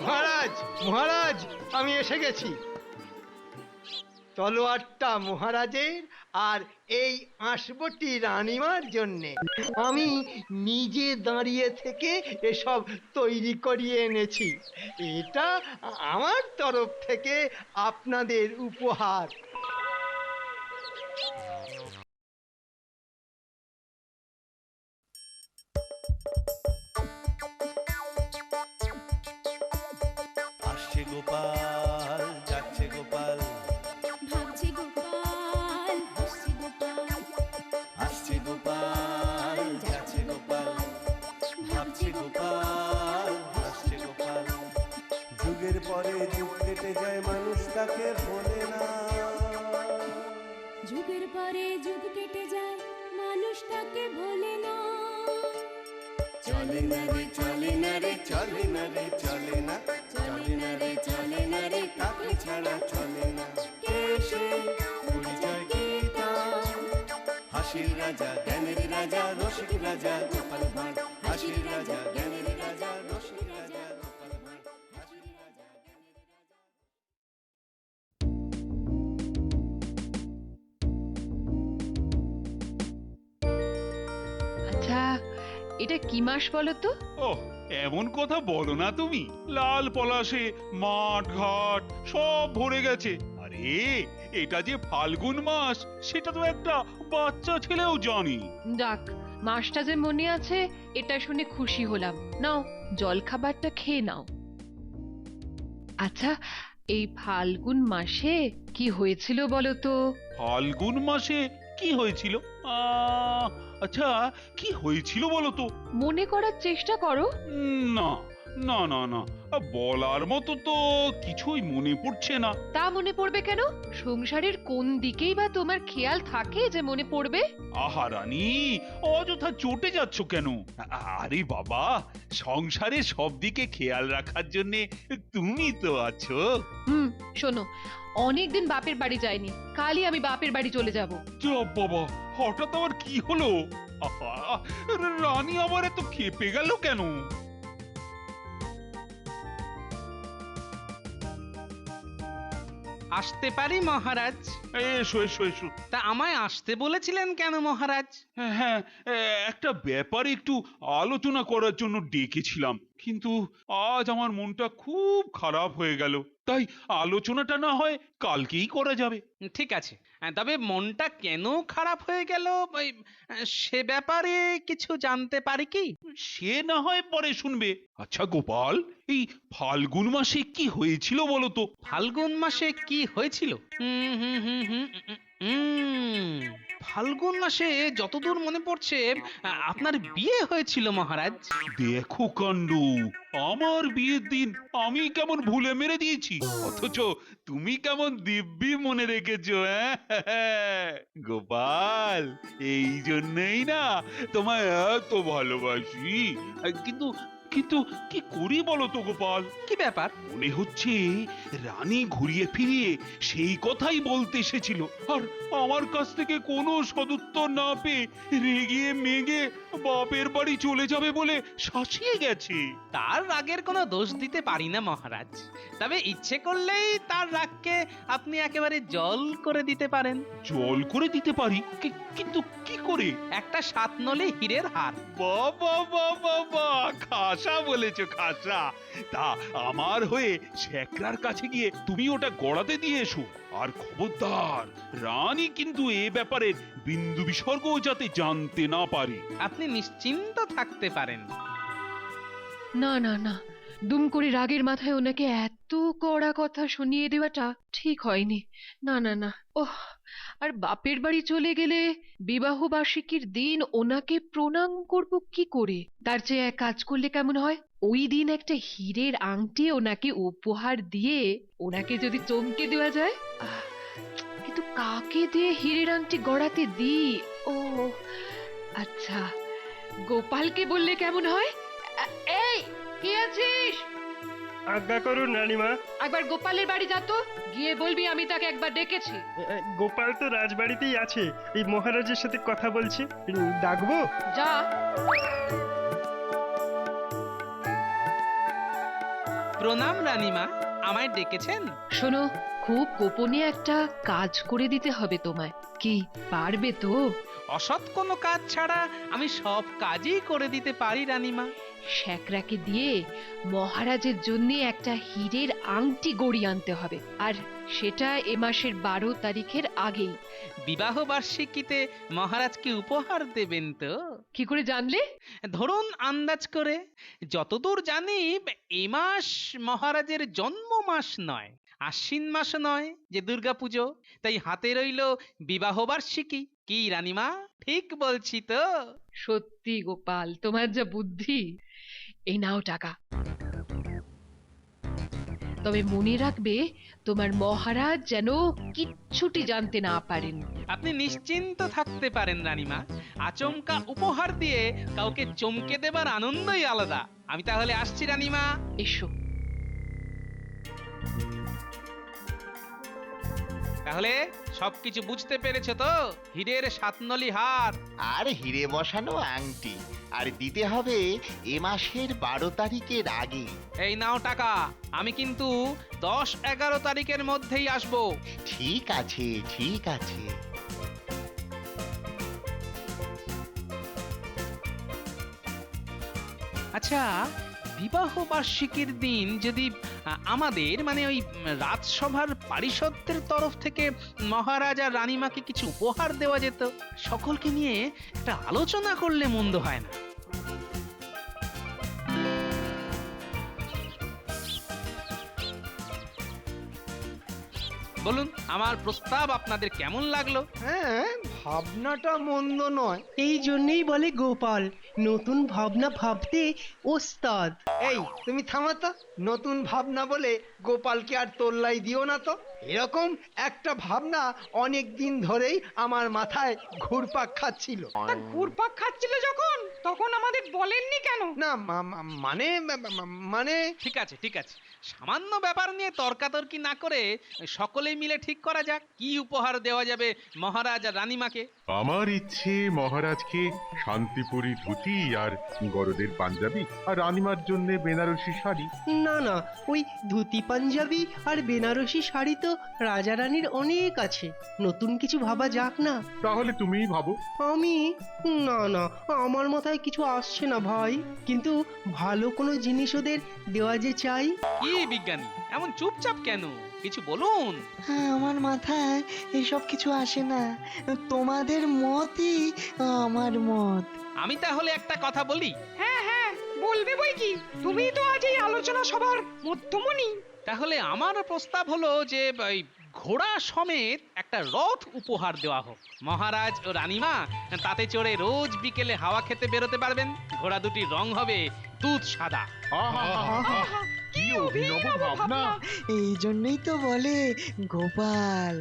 মহারাজ মহারাজ, আমি এসে গেছি। তলোয়ারটা মহারাজের আর এই আসবটি রানীমার জন্যে। আমি নিজে দাঁড়িয়ে থেকে এসব তৈরি করিয়ে এনেছি। এটা আমার তরফ থেকে আপনাদের উপহার। আসছে গোপাল, যাচ্ছে গোপাল, ভাবছে গোপাল, হাসছে গোপাল, আসছে গোপাল, যাচ্ছে গোপাল, ভাবছে গোপাল, হাসছে গোপাল। যুগের পরে যুগ কেটে যায়, মানুষ তাকে ভোলে না। যুগের পরে যুগ কেটে যায়, মানুষ তাকে ভোলে না। চলে না রে, চলে না রে, চলে না রে, চলে না, চলে না রে, চলে না রে, তাকে ছাড়া চলে না। কে সে? পরিচয় কি তার? হাসির রাজা, জ্ঞানের রাজা, রসিক রাজা গোপাল ভাঁড়। হাসির রাজা, জ্ঞানের রাজা, রসিক রাজা গোপাল ভাঁড়। হাসির রাজা, জ্ঞানের রাজা। আচ্ছা, এটা কি মাস বলো তো? ওহ, এমন কথা বলো না তুমি। লাল পলাশে মাঠ ঘাট সব ভরে গেছে। আরে এটা যে ফাল্গুন মাস, সেটা তো একটা বাচ্চা ছেলেও জানি। যাক, মাসটা যে মনে আছে এটা শুনে খুশি হলাম। নাও, জল খাবারটা খেয়ে নাও। আচ্ছা, এই ফাল্গুন মাসে কি হয়েছিল বলো তো? ফাল্গুন মাসে কি হয়েছিল? আচ্ছা, কি হয়েছিল বলো তো? মনে করার চেষ্টা করো। না না না না, বলার মতো তো কিছুই মনে পড়ছে না। তা মনে পড়বে কেন? সংসারের কোন দিকেই বা তোমার খেয়াল থাকে যে মনে পড়বে? আহা রানী, অযথা চটে যাচ্ছ কেন? আরে বাবা, সংসারে সব দিকে খেয়াল রাখার জন্য তুমি তো আছো। শোনো, অনেকদিন বাপের বাড়ি যাইনি, কালই আমি বাপের বাড়ি চলে যাব। যা বাবা, হঠাৎ আবার কি হলো? আহা, রানী আবার এত ক্ষেপে গেল কেন? আসতে পারি মহারাজ? এসো এসো এসো। তা আমায় আসতে বলেছিলেন কেন মহারাজ? হ্যাঁ, একটা ব্যাপারে একটু আলোচনা করার জন্য ডেকেছিলাম, কিন্তু আজ আমার মনটা খুব খারাপ হয়ে গেল। তাই আলোচনাটা না হয় কালকেই করা যাবে। ঠিক আছে, তবে মনটা কেন খারাপ হয়ে গেল সে ব্যাপারে কিছু জানতে পারি কি? সে না হয় পরে শুনবে। আচ্ছা গোপাল, এই ফাল্গুন মাসে কি হয়েছিল বলো তো? ফাল্গুন মাসে কি হয়েছিল? ফাল্গুন মাসে যতদূর মনে পড়ছে আপনার বিয়ে হয়েছিল মহারাজ। দেখো কাণ্ড, আমার বিয়ের দিন আমি কেমন ভুলে মেরে দিয়েছি, অথচ তুমি কেমন দিব্যি মনে রেখেছো। গোপাল, এই জন্যই না তোমায় এত ভালোবাসি। কিন্তু কিন্তু কি করি বলো তো গোপাল? কি ব্যাপার? মনে হচ্ছে রানী ঘুরিয়ে ফিরিয়ে সেই কথাই বলতে এসেছিল, আর আমার কাছ থেকে কোনো সদুত্তর না পেয়ে রেগে মেগে বাপের বাড়ি চলে যাবে বলে শাসিয়ে গেছে। তার রাগের কোনো দোষ দিতে পারি না মহারাজ, তবে ইচ্ছে করলেই তার রাগকে আপনি একেবারে জল করে দিতে পারেন। জল করে দিতে পারি? কিন্তু কি করে? একটা 7 নলে হীরের হার। বাবা বাবা বাবা, খাসা বলেছো খাসা। তা আমার হয়ে শেখরার কাছে গিয়ে তুমি ওটা গড়াতে দিয়ে এসো। আর খবরদার, রানী কিন্তু এ ব্যাপারে বিন্দু বিসর্গ যাতে জানতে না পারে। আপনি নিশ্চিন্ত থাকতে পারেন। না না না, দুম করে রাগের মাথায় ওনাকে এত কড়া কথা শুনিয়ে দেওয়াটা ঠিক হয়নি। না না না, ওহ, আর বাপের বাড়ি চলে গেলে বিবাহ বার্ষিকীর দিন ওনাকে প্রণাম করব কি করে? তার চেয়ে এক কাজ করলে কেমন হয়, ওই দিন একটা হীরের আংটি ওনাকে উপহার দিয়ে ওনাকে যদি চমকে দেওয়া যায়। কিন্তু কাকে দিয়ে হীরের আংটি গড়াতে দিই? ও আচ্ছা, গোপালকে বললে কেমন হয়? এই, কে আছিস? আজ্ঞা করুন রানীমা। একবার গোপালের বাড়ি যা তো, গিয়ে বলবি আমি তাকে একবার ডেকেছি। গোপাল তো রাজবাড়িতেই আছে, এই মহারাজের সাথে কথা বলছে। ডাকবো? যা। প্রণাম রানীমা, আমায় ডেকেছেন? শোনো, খুব গোপনে একটা কাজ করে দিতে হবে তোমায়। কি পারবে তো? অসৎ কোনো কাজ ছাড়া আমি সব কাজই করে দিতে পারি রানীমা। শ্যাকরাকে দিয়ে মহারাজের জন্য একটা হীরের আংটি গড়িয়ে আনতে হবে, আর সেটা এ মাসের 12 তারিখের আগেই। বিবাহ বার্ষিকীতে মহারাজকে উপহার দেবেন তো? কি করে জানলে? ধরুন আন্দাজ করে, যতদূর জানি এ মাস মহারাজের জন্ম মাস নয়, আশ্বিন মাস নয় যে দুর্গাপুজো, তাই হাতে রইল বিবাহ বার্ষিকী। কি রানীমা, ঠিক বলছি তো? সত্যি গোপাল, তোমার যা বুদ্ধি। এই নাও টাকা। তবে মনে রাখবে, তোমার মহারাজ যেন কিচ্ছুটি জানতে না পারেন। আপনি নিশ্চিন্ত থাকতে পারেন রানীমা, আচমকা উপহার দিয়ে কাউকে চমকে দেবার আনন্দই আলাদা। আমি তাহলে আসছি রানীমা। এসো। তাহলে সবকিছু বুঝতে পেরেছো তো? হীরের 7 নলি হার, আর হিরে বসানো আংটি, আর দিতে হবে এ মাসের 12 তারিখের আগে। এই নাও টাকা। আমি কিন্তু 10-11 তারিখের মধ্যেই আসবো। ঠিক আছে, ঠিক আছে। আচ্ছা, বিবাহ বার্ষিকীর দিন যদি আমাদের মানে ওই রাজসভার পারিষদদের তরফ থেকে মহারাজ আর রানীমাকে কিছু উপহার দেওয়া যেত, সকলকে নিয়ে একটা আলোচনা করলে মন্দ হয় না। বলুন, আমার প্রস্তাব আপনাদের কেমন লাগলো? হ্যাঁ, ভাবনাটা মন্দ নয়। এই জন্যই বলে গোপাল নতুন ভাবনা ভাবতে ওস্তাদ। এই তুমি থামো তো, নতুন ভাবনা বলে গোপালকে আর তোল্লাই দিও না তো। এরকম একটা ভাবনা অনেক দিন ধরেই আমার মাথায় ঘুরপাক খাচ্ছিল। ঘুরপাক খাচ্ছিল যখন, তখন আমাদের বলেননি কেন? না মানে মানে ঠিক আছে, ঠিক আছে, সামান্য ব্যাপার নিয়ে তর্কাতর্কি না করে সকলেই মিলে ঠিক করা যাক কি উপহার দেওয়া যাবে মহারাজ আর রানীমাকে। আমার ইচ্ছে মহারাজকে শান্তিপুরি ধুতি আর গরদের পাঞ্জাবি, আর রানিমার জন্য বেনারসি শাড়ি। না না, ওই ধুতি পাঞ্জাবি আর বেনারসি শাড়ি তো রাজা রানীর অনেক আছে, নতুন কিছু ভাবা যাক না। তাহলে তুমিই ভাবো। আমি না না, আমার মাথায় কিছু আসছে না ভাই, কিন্তু ভালো কোনো জিনিস ওদের দেওয়া যে চাই। কি বিজ্ঞানী, এমন চুপচাপ কেন? কিছু বলুন। আমার মাথায় এসব কিছু আসে না, তোমাদের মতই আমার মত। আমি তাহলে একটা কথা বলি। হ্যাঁ হ্যাঁ, বলবে বই কি, তুমিই তো আজ এই আলোচনা সভার মধ্যমণি। তাহলে আমার প্রস্তাব হলো যে এই ঘোড়া সমেত একটা রথ উপহার দেওয়া হোক। মহারাজ ও রানীমা তাতে চড়ে রোজ বিকেলে হাওয়া খেতে বেরোতে পারবেন। ঘোড়া দুটির রং হবে দুধ সাদা। কি অভিনব ভাবনা! এই জন্যই তো বলে গোপাল।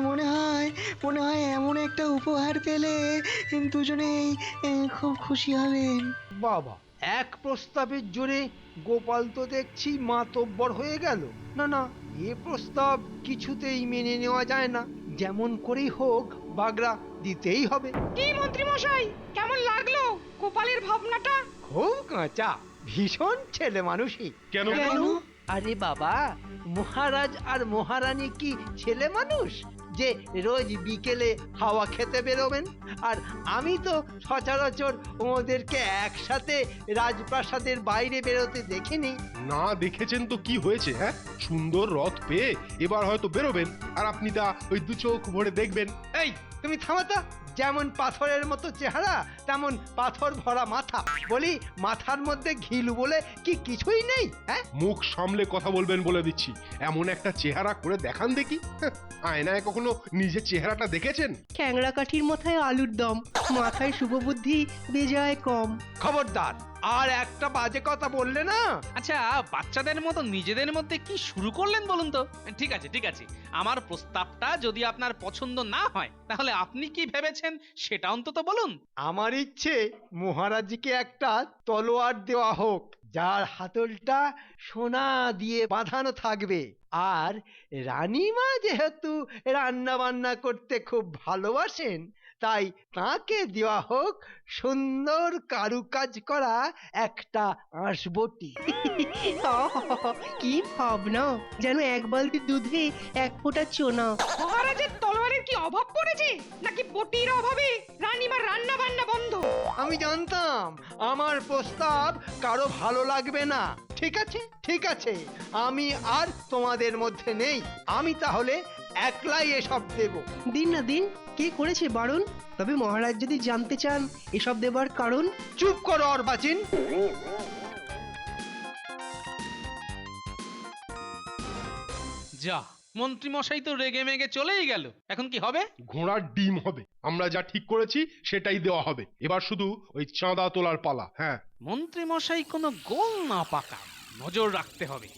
মনে হয় এমন একটা উপহার পেলে দুজনেই খুব খুশি হবেন। বাবা, এক প্রস্তাবের জোরে গোপাল তো দেখছি মাতব্বর হয়ে গেল। না না, এ প্রস্তাব কিছুতেই মেনে নেওয়া যায় না। যেমন করেই হোক বাগড়া দিতেই হবে। কি মন্ত্রী মশাই, কেমন লাগলো গোপালের ভাবনাটা? খুব কাঁচা, ভীষণ ছেলে মানুষই। কেন? আরে বাবা, মহারাজ আর মহারানী কি ছেলে মানুষ যে রোজ বিকেলে হাওয়া খেতে বেরোবেন? আর আমি তো সচরাচর ওদেরকে একসাথে রাজপ্রাসাদের বাইরে বেরোতে দেখিনি। না দেখেছেন তো কি হয়েছে? হ্যাঁ, সুন্দর রথ পেয়ে এবার হয়তো বেরোবেন, আর আপনি তা ওই দু চোখ ভরে দেখবেন। এই তুমি থামাতা, যেমন পাথরের মতো চেহারা তেমন পাথর ভরা মাথা। বলি, মাথার মধ্যে ঘিলু বলে কি কিছুই নেই? হ্যাঁ, মুখ সামলে কথা বলবেন বলে দিচ্ছি। এমন একটা চেহারা করে দেখান দেখি। হ্যাঁ, আয়নায় কখনো নিজের চেহারাটা দেখেছেন? ক্যাংড়া কাঠির মাথায় আলুর দম, মাথায় শুভবুদ্ধি বেজায় কম। খবরদার, আর একটা বাজে কথা বললে না। আচ্ছা, বাচ্চাদের মতো নিজেদের মধ্যে কি শুরু করলেন বলুন তো? ঠিক আছে, ঠিক আছে, আমার প্রস্তাবটা যদি আপনার পছন্দ না হয় তাহলে আপনি কি ভেবেছেন সেটা অন্তত বলুন। আমার ইচ্ছে মহারাজকে একটা তলোয়ার দেওয়া হোক, যার হাতলটা সোনা দিয়ে বাঁধানো থাকবে। আর রানীমা যেহেতু রান্না বান্না করতে খুব ভালোবাসেন, তাই তাকে দেওয়া হোক সুন্দর কারুকাজ করা একটা আঁশবটি। কি ভাবনা, যেন এক বালতি দুধে এক ফোঁটা চোনা। মহারাজের তলোয়ারের কি অভাব পড়েছে, নাকি বটির অভাবে রানীমার রান্না বান্না বন্ধ? আমি জানতাম আমার প্রস্তাব কারো ভালো লাগবে না। ঠিক আছে, ঠিক আছে, আমি আর তোমাদের মধ্যে নেই। আমি তাহলে একলাই এসব দেব। দিন না দিন, কে করেছে বারণ? তবে মহারাজ যদি জানতে চান এসব দেবার কারণ। চুপ করো অর্বাচীন। যা, মন্ত্রী মশাই তো রেগে মেগে চলেই গেল, এখন কি হবে? ঘোড়ার ডিম হবে। আমরা যা ঠিক করেছি সেটাই দেওয়া হবে। এবার শুধু ওই চাঁদা তোলার পালা। হ্যাঁ, মন্ত্রী মশাই কোনো গোল না পাকায়, নজর রাখতে হবে।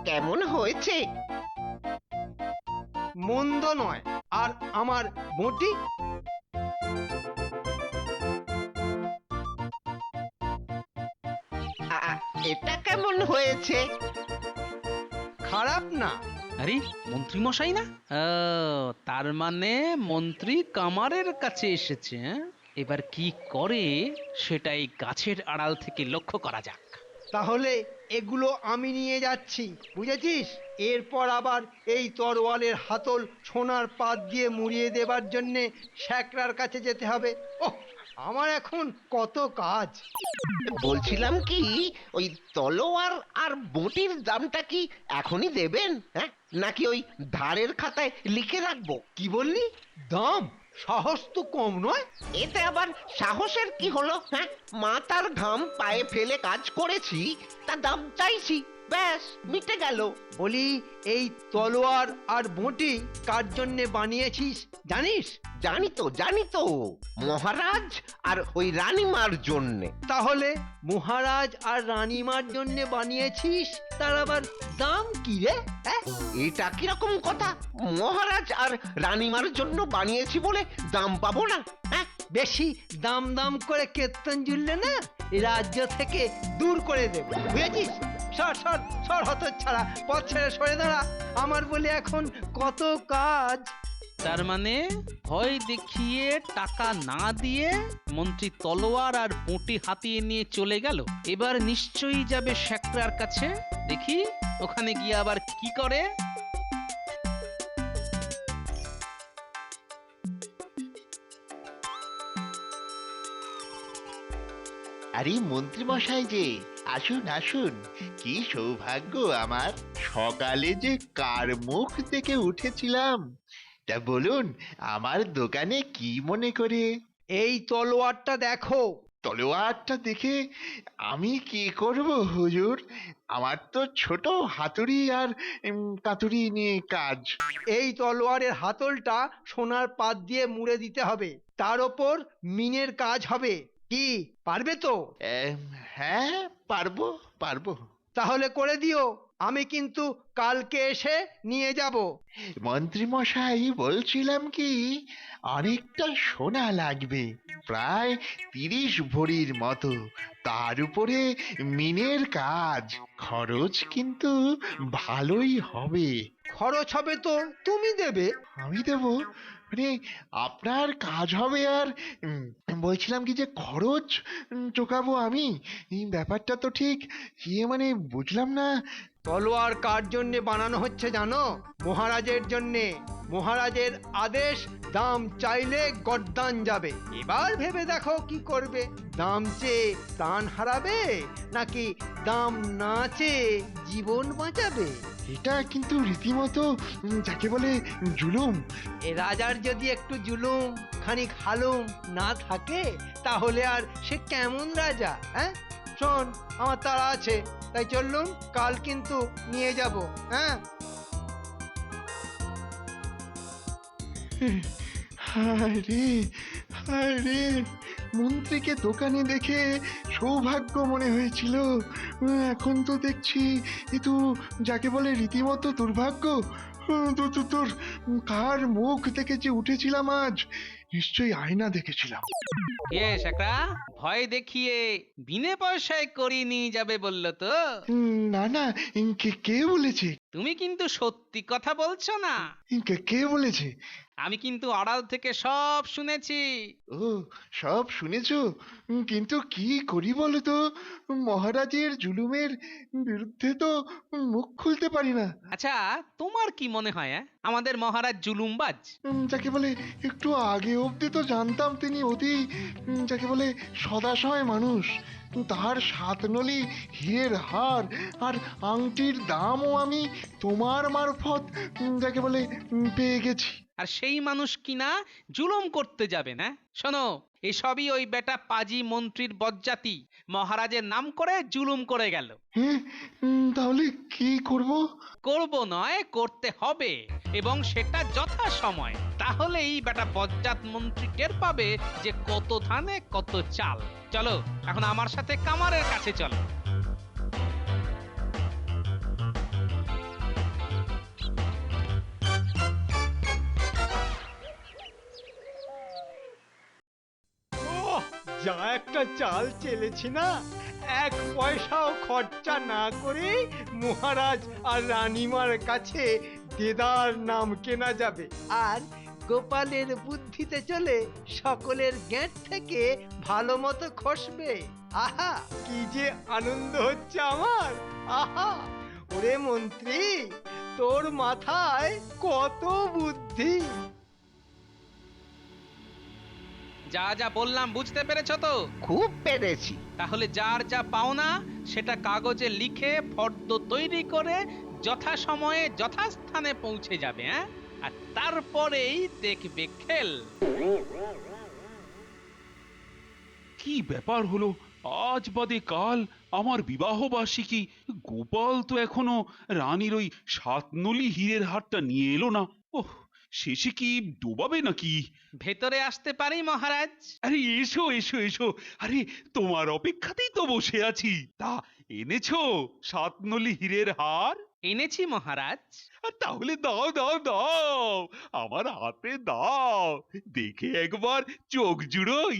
কেমন হয়েছে? মন্দ নয়। আর আমার বটি? এটা কেমন হয়েছে? খারাপ না। আরে মন্ত্রী মশাই না? তার মানে মন্ত্রী কামারের কাছে এসেছে। এবার কি করে সেটাই গাছের আড়াল থেকে লক্ষ্য করা যাক। তাহলে এগুলো আমি নিয়ে যাচ্ছি, বুঝেছিস? এরপর আবার এই তরোয়ালের হাতল সোনার পাত দিয়ে মুড়িয়ে দেবার জন্যে শ্যাকরার কাছে যেতে হবে। ওহ, আমার এখন কত কাজ। বলছিলাম কি, ওই তলোয়ার আর বটির দামটা কি এখনই দেবেন? হ্যাঁ, নাকি ওই ধারের খাতায় লিখে রাখবো? কি বললি? দাম? সাহস তো কম নয়। এতে আবার সাহসের কি হলো? হ্যাঁ, মাথার ঘাম পায়ে ফেলে কাজ করেছি, তা দাম চাইছি, ব্যাস মিটে গেল। বলি, এই তলোয়ার আর বটি কার জন্যে বানিয়েছিস জানিস? জানি তো, মহারাজ আর ওই রানীমার জন্যে। তাহলে মহারাজ আর রানীমার জন্যে বানিয়েছিস, তার আবার দাম কি রে? হ্যাঁ, এটা কিরকম কথা? মহারাজ আর রানীমার জন্য বানিয়েছি বলে দাম পাবো না? হ্যাঁ, বেশি দাম দাম করে কেতন জুড়লে না, রাজ্য থেকে দূর করে দেব, বুঝেছিস? সর সর সর, হতচ্ছাড়া, পথ ছেড়ে সরে দাঁড়া। আমার বলে এখন কত কাজ। তার মানে ভয় দেখিয়ে টাকা না দিয়ে মন্ত্রী তলোয়ার আর বঁটি হাতিয়ে নিয়ে চলে গেল। এবার নিশ্চয়ই যাবে শ্যাকরার কাছে। দেখি ওখানে গিয়ে আবার কি করে। আরে মন্ত্রী মশাই যে, আসুন আসুন। কি সৌভাগ্য আমার, সকালে যে কার মুখ থেকে উঠেছিলাম। তা বলুন, আমার দোকানে কি মনে করে? এই তলোয়ারটা দেখো। তলোয়ারটা দেখে আমি কি করব হুজুর? আমার তো ছোট হাতুড়ি আর কাতুরি নিয়ে কাজ। এই তলোয়ারের হাতলটা সোনার পাত দিয়ে মুড়ে দিতে হবে, তার ওপর মিনের কাজ হবে। কি পারবে তো? হ্যাঁ, পারবো। তাহলে করে দিও, আমি কিন্তু কালকে এসে নিয়ে যাব। মন্ত্রী মশাই, বলছিলাম কি, অনেকটা সোনা লাগবে, প্রায় 30 ভরির মতো। তার উপরে মিনের কাজ, খরচ কিন্তু ভালোই হবে। খরচ হবে তো তুমি দেবে? আমি দেব? মানে আপনার কাজ হবে আর বলছিলাম কি যে খরচ চোকাবো আমি? এই ব্যাপারটা তো ঠিক মানে বুঝলাম না। তলোয়ার কার জন্যে বানানো হচ্ছে জানো? মহারাজের জন্যে। মহারাজের আদেশ, দাম চাইলে গর্দান যাবে। এবার ভেবে দেখো কি করবে। দাম চেয়ে প্রাণ হারাবে, নাকি দাম না চেয়ে জীবন বাঁচাবে? এটা কিন্তু রীতিমতো যাকে বলে জুলুম। এ রাজার যদি একটু জুলুম, খানিক হালুম না থাকে, তাহলে আর সে কেমন রাজা? হ্যাঁ, শোন, আমার তাড়া আছে, তাই চললুম, কাল কিন্তু নিয়ে যাব। হ্যাঁ, আরে মন্ত্রীকে দোকানে দেখে সৌভাগ্য মনে হয়েছিল, এখন তো দেখছি এ তো যাকে বলে রীতিমতো দুর্ভাগ্য। তোর কার মুখ থেকে যে উঠেছিলাম আজ, নিশ্চয়ই আয়না দেখেছিলাম। কে শ্যাকরা? ভয় দেখিয়ে বিনে পয়সায় করিয়ে নিয়ে যাবে বললো তো? না, কে বলেছে? তুমি কিন্তু সত্যি কথা বলছো না। কে বলেছে? আমি কিন্তু আড়াল থেকে সব শুনেছি। ও, সব শুনেছো? কিন্তু কি করি বলো তো, মহারাজের জুলুমের বিরুদ্ধে তো মুখ খুলতে পারি না। আচ্ছা, তোমার কি মনে হয় আমাদের মহারাজ জুলুমবাজ? যাকে বলে একটু আগে অবধি তো জানতাম তিনি অতি যাকে বলে সদাশয় মানুষ। তাহার 7 নলি হীরের হার আর আংটির দামও আমি তোমার মারফত যাকে বলে পেয়ে গেছি। আর সেই মানুষ কিনা জুলুম করতে যাবে না? শোনো, এসবই ওই বেটা পাজি মন্ত্রীর বজ্জাতি মহারাজের নাম করে জুলুম করে গেল। হ্যাঁ, তাহলে কি করব? করব নয়, করতে হবে, এবং সেটা যথা সময়। তাহলেই বেটা বজ্জাত মন্ত্রী টের পাবে যে কত ধানে কত চাল। চলো এখন আমার সাথে কামারের কাছে চলো। যা একটা চাল চেলেছি না, 1 পয়সাও খরচা না করে মহারাজ আর রানীমার কাছে দেদার নাম কেনা যাবে। আর গোপালের বুদ্ধিতে চলে সকলের গেঁট থেকে ভালো মতো খসবে। আহা, কি যে আনন্দ হচ্ছে আমার! আহা, ওরে মন্ত্রী, তোর মাথায় কত বুদ্ধি! যা যা বললাম বুঝতে পেরেছো তো? খুব পেরেছি। তাহলে যার যা পাওনা সেটা কাগজে লিখে ফর্দ তৈরি করে যথাসময়ে যথাস্থানে পৌঁছে যাবে, আর তারপরেই দেখবে খেল। কি ব্যাপার হলো, আজ বাদে কাল আমার বিবাহ বার্ষিকী, গোপাল তো এখনো রানীর ওই 7 নলি হীরের হারটা নিয়ে এলো না। ওহ, শেষে কি ডোবাবে নাকি? ভেতরে আসতে পারি মহারাজ? আরে এসো এসো এসো, আরে তোমার অপেক্ষাতেই তো বসে আছি। তা এনেছো 7 নলি হীরের হার? এনেছি মহারাজ। তাহলে দাও দাও দাও, আমার হাতে দাও, দেখে একবার চোখ জুড়োই।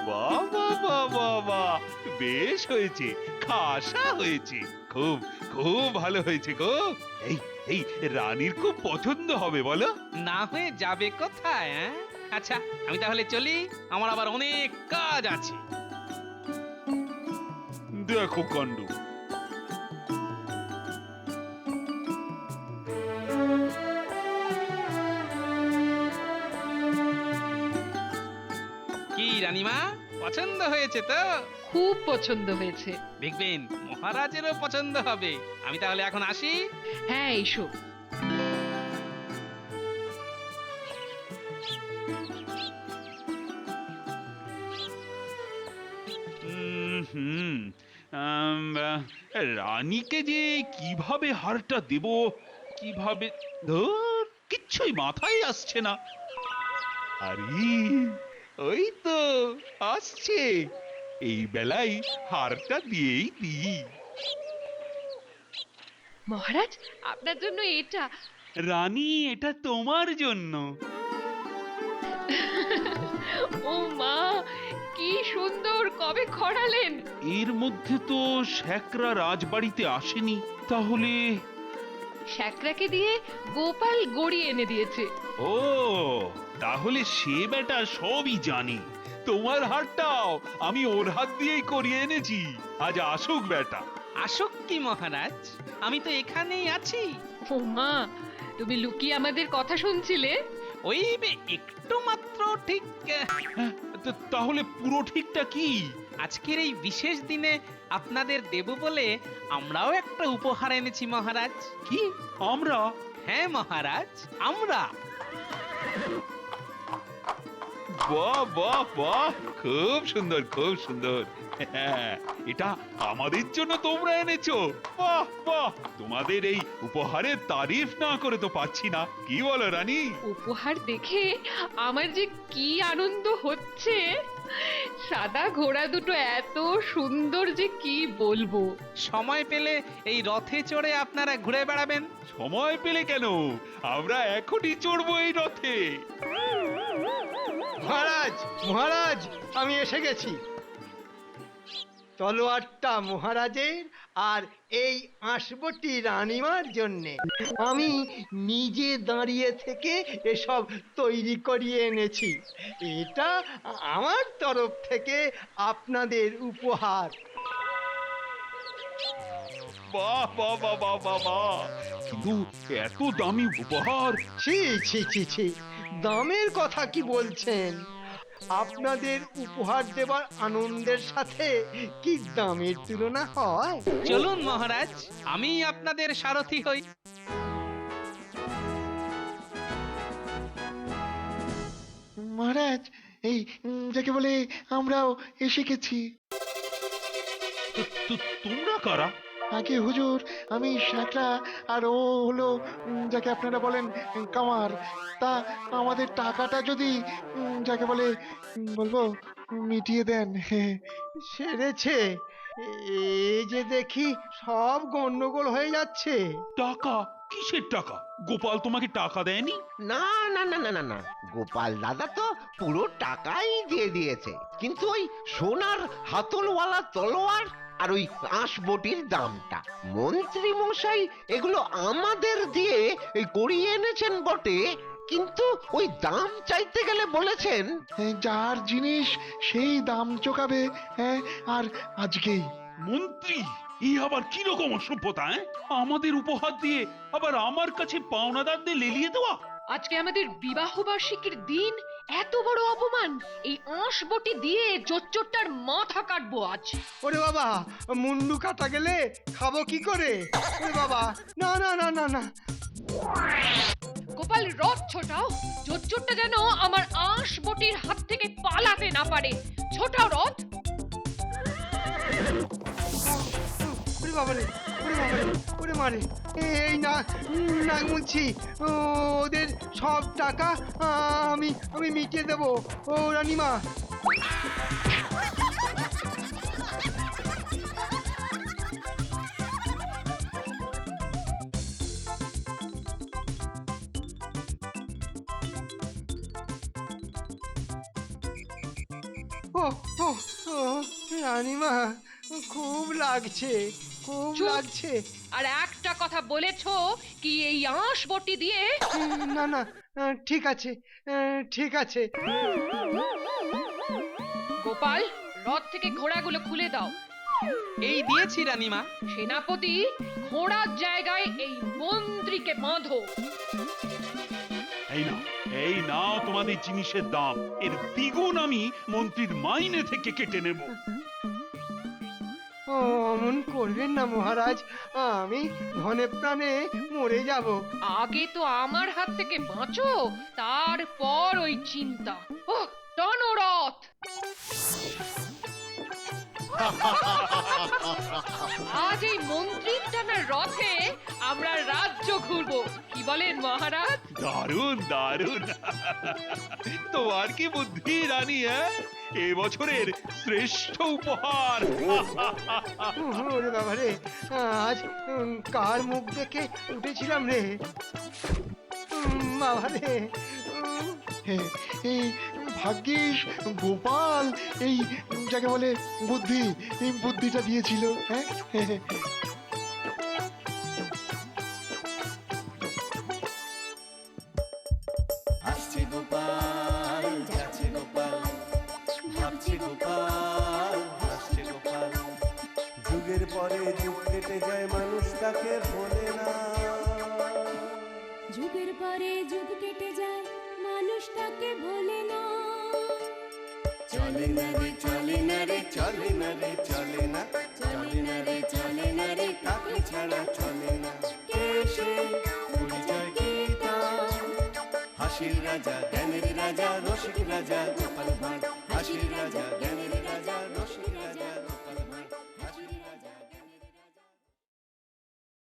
বাহ বাহ বাহ বাহ বাহ, বেশ হয়েছে, খাসা হয়েছে, খুব খুব ভালো হয়েছে গো। এই এই রানীর খুব পছন্দ হবে বলো? না হয়ে যাবে কোথায়? আচ্ছা, আমি তাহলে চলি, আমার আবার অনেক কাজ আছে। দেখো কাণ্ড। কি রানীমা, পছন্দ হয়েছে তো? খুব পছন্দ হয়েছে। দেখবেন মহারাজেরও পছন্দ হবে। আমি তাহলে এখন আসি। হ্যাঁ, এসো। হুম, রানীকে যে কিভাবে হারটা দেব, কিভাবে, ধুর, কিচ্ছুই মাথায় আসছে না। আরে ওই তো আসছে, এই বেলায় হারটা দিয়েই দিই। মহারাজ, আপনার জন্য এটা। রানী, এটা তোমার জন্য। ও মা, কি সুন্দর! কবে খড়ালেন? এর মধ্যে তো শ্যাকরা রাজবাড়িতে আসেনি, তাহলে শ্যাকরাকে দিয়ে গোপাল গড়ি এনে দিয়েছে। ও, তাহলে সে বেটা সবই জানে। তোমার হারটাও আমি ওর হাত দিয়েই করিয়ে এনেছি। আজ আসুক বেটা। আসুক কি মহারাজ, আমি তো এখানেই আছি। ও মা, তুমি লুকিয়ে আমাদের কথা শুনছিলে? ওই একটু মাত্র ঠিক। তাহলে পুরো ঠিকটা কি? আজকের এই বিশেষ দিনে আপনাদের দেব বলে আমরাও একটা উপহার এনেছি মহারাজ। কি আমরা? হ্যাঁ মহারাজ, আমরা। বাহ বাহ বাহ, খুব সুন্দর খুব সুন্দর। হ্যাঁ, এটা আমাদের জন্য তোমরা এনেছো। বাহ বাহ, তোমাদের এই উপহারের তারিফ না করে তো পাচ্ছি না। কি বলো রানী? উপহার দেখে আমার যে কি আনন্দ হচ্ছে! সাদা ঘোড়া দুটো এত সুন্দর যে কি বলবো। সময় পেলে এই রথে চড়ে আপনারা ঘুরে বেড়াবেন। সময় পেলে কেন, আমরা এখনই চড়বো এই রথে। মহারাজ, মহারাজ, আমি এসে গেছি। তলোয়ারটা মহারাজের আর এই আঁশবটি রানীমার জন্যে আমি নিজে দাঁড়িয়ে থেকে এসব তৈরি করিয়ে এনেছি। এটা আমার তরফ থেকে আপনাদের উপহার। বাহ বাহ বাহ বাহ বাহ বাহ! কিন্তু এত দামি উপহার! ছি ছি ছি ছি, দামের কথা কি বলছেন? আপনাদের উপহার দেবার আনন্দের সাথে কি দামের তুলনা হয়? চলুন মহারাজ, আমি আপনাদের সারথি হই। মহারাজ, এই যাকে বলে আমরাও এসে গেছি। তোমরা কারা? আগে হুজুর, আমি শ্যাকরা আর ও হলো যাকে আপনারা বলেন কামার। তা আমাদের টাকাটা যদি যাকে বলে বলবো মিটিয়ে দেন। সেরেছে, এই যে দেখি সব গন্ডগোল হয়ে যাচ্ছে। টাকা? কিসের টাকা? গোপাল তোমাকে টাকা দেয়নি? না না না না না না, গোপাল দাদা তো পুরো টাকাই দিয়ে দিয়েছে, কিন্তু ওই সোনার হাতলওয়ালা তলোয়ার আর ওই আঁশবটির দামটা মন্ত্রী মশাই এগুলো আমাদের দিয়ে করিয়ে এনেছেন বটে, কিন্তু ওই দাম চাইতে গেলে বলেছেন যার জিনিস সেই দাম চোকাবে। হ্যাঁ, আর আজকেই। মন্ত্রী, এই আবার কি রকম অসভ্যতা? আমাদের উপহার দিয়ে আবার আমার কাছে পাওনাদারদের লেলিয়ে দেওয়া? আজকে আমাদের বিবাহ বার্ষিকীর দিন, এত বড় অপমান! এই আঁশবটি দিয়ে চোরটার মাথা কাটবো আজ। ওরে বাবা, মুন্ডু কাটা গেলে খাবো কি করে? ওরে বাবা, না না না না না। গোপাল, রথ ছোটাও, চোরটা যেন আমার আঁশবটির হাত থেকে পালাতে না পারে। ছোটাও রথ। ওরে বাবা রে, ওরে বাবা রে, ওরে মারে। এই না, নাক মুলছি। ওদের সব টাকা আমি আমি মিটিয়ে দেবো। ও রানীমা, ও ও ও রানীমা, খুব লাগছে, খুব চুপ! লাগছে। আর একটা কথা বলেছো কি এই আঁশবটি দিয়ে? না না, ঠিক আছে, ঠিক আছে। গোপাল, রথ থেকে ঘোড়াগুলো খুলে দাও। এই দিয়েছি রানীমা। সেনাপতি, ঘোড়ার জায়গায় এই মন্ত্রীকে বাঁধো। এই নাও তোমাদের জিনিসের দাম। এর দ্বিগুণ আমি মন্ত্রীর মাইনে থেকে কেটে নেব। অমন করবেন না মহারাজ, আমি ধনে প্রাণে মরে যাব। আগে তো আমার হাত থেকে বাঁচো, তারপর ওই চিন্তা। ওহ, টানো রথ। আজ এই মন্ত্রীর টানা রথে আমরা রাজ্য ঘুরবো, কি বলেন মহারাজ? দারুণ দারুণ! তোমার কি বুদ্ধি রানী! এবছরের শ্রেষ্ঠ উপহার। ওরে বাবা রে, আজ কার মুখ দেখে উঠেছিলাম রে বাবা রে। এই ভাগ্যিস গোপাল এই যাকে বলে বুদ্ধি, এই বুদ্ধিটা দিয়েছিল। হ্যাঁ, আসছে গোপাল, যাচ্ছে গোপাল, ভাবছে গোপাল, হাসছে গোপাল। যুগের পরে যুগ কেটে যায়, মানুষ তাকে ভোলে না। যুগের পরে যুগ কেটে যায়, মানুষ তাকে ভোলে না। চলে না রে, চলে না রে, চলে না রে, চলে না, চলে না রে, চলে না রে, কাকে ছাড়া চলে না। কে সে? পরিচয় কি তার? হাসির রাজা, জ্ঞানের রাজা, রসিক রাজা গোপাল ভাঁড়।